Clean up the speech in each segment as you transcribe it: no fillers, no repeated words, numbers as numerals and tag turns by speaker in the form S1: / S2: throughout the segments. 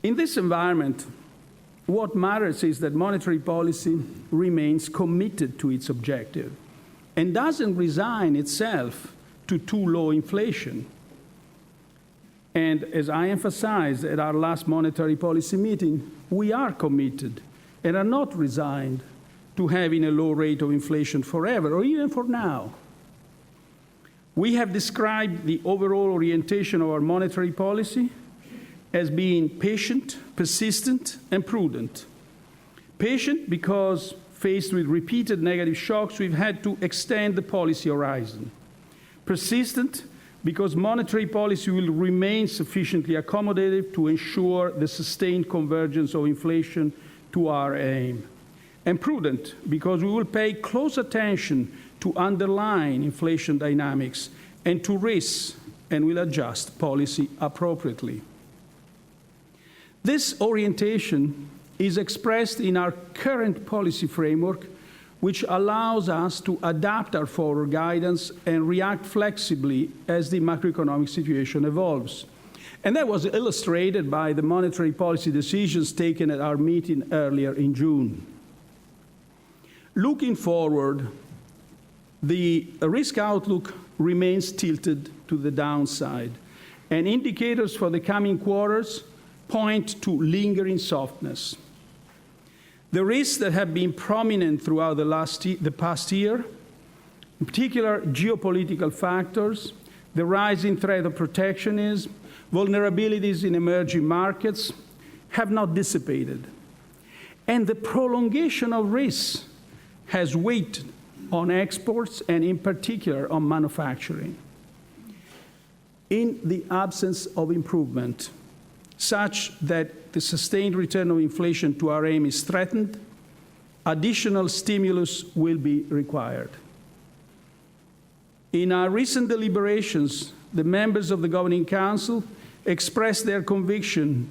S1: In this environment, what matters is that monetary policy remains committed to its objective and doesn't resign itself to too low inflation. And as I emphasized at our last monetary policy meeting, we are committed and are not resigned to having a low rate of inflation forever or even for now. We have described the overall orientation of our monetary policy as being patient, persistent, and prudent. Patient because, faced with repeated negative shocks, we've had to extend the policy horizon. Persistent because monetary policy will remain sufficiently accommodative to ensure the sustained convergence of inflation to our aim. And prudent because we will pay close attention to underlying inflation dynamics and to risks, and will adjust policy appropriately. This orientation is expressed in our current policy framework, which allows us to adapt our forward guidance and react flexibly as the macroeconomic situation evolves. And that was illustrated by the monetary policy decisions taken at our meeting earlier in June. Looking forward, the risk outlook remains tilted to the downside, and indicators for the coming quarters point to lingering softness. The risks that have been prominent throughout the past year, in particular geopolitical factors, the rising threat of protectionism, vulnerabilities in emerging markets, have not dissipated. And the prolongation of risks has weighed on exports and in particular on manufacturing. In the absence of improvement, such that the sustained return of inflation to our aim is threatened, additional stimulus will be required. In our recent deliberations, the members of the Governing Council expressed their conviction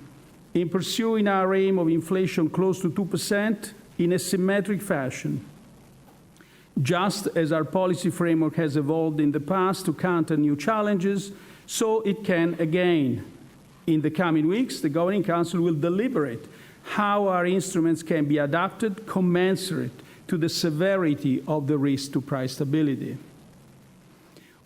S1: in pursuing our aim of inflation close to 2% in a symmetric fashion, just as our policy framework has evolved in the past to counter new challenges, so it can again. In the coming weeks, the Governing Council will deliberate how our instruments can be adapted commensurate to the severity of the risk to price stability.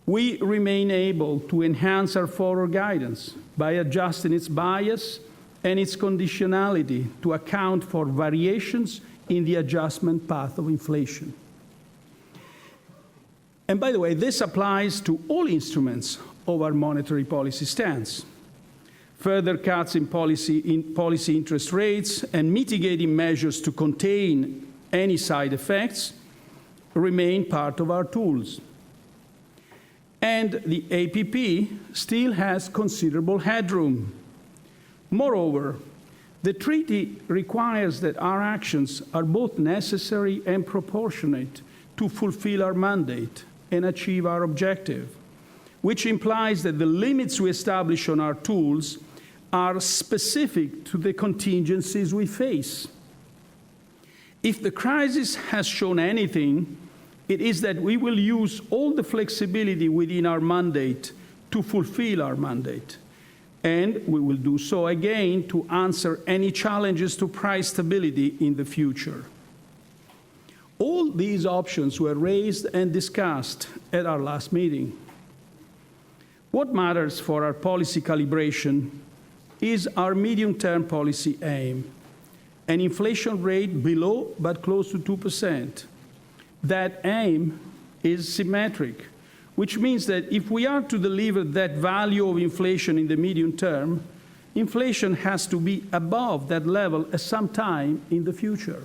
S1: We remain able to enhance our forward guidance by adjusting its bias and its conditionality to account for variations in the adjustment path of inflation. And by the way, this applies to all instruments of our monetary policy stance. Further cuts in policy interest rates and mitigating measures to contain any side effects remain part of our tools. And the APP still has considerable headroom. Moreover, the treaty requires that our actions are both necessary and proportionate to fulfill our mandate and achieve our objective, which implies that the limits we establish on our tools are specific to the contingencies we face. If the crisis has shown anything, it is that we will use all the flexibility within our mandate to fulfill our mandate. And we will do so again to answer any challenges to price stability in the future. All these options were raised and discussed at our last meeting. What matters for our policy calibration is our medium-term policy aim, an inflation rate below but close to 2%. That aim is symmetric, which means that if we are to deliver that value of inflation in the medium term, inflation has to be above that level at some time in the future.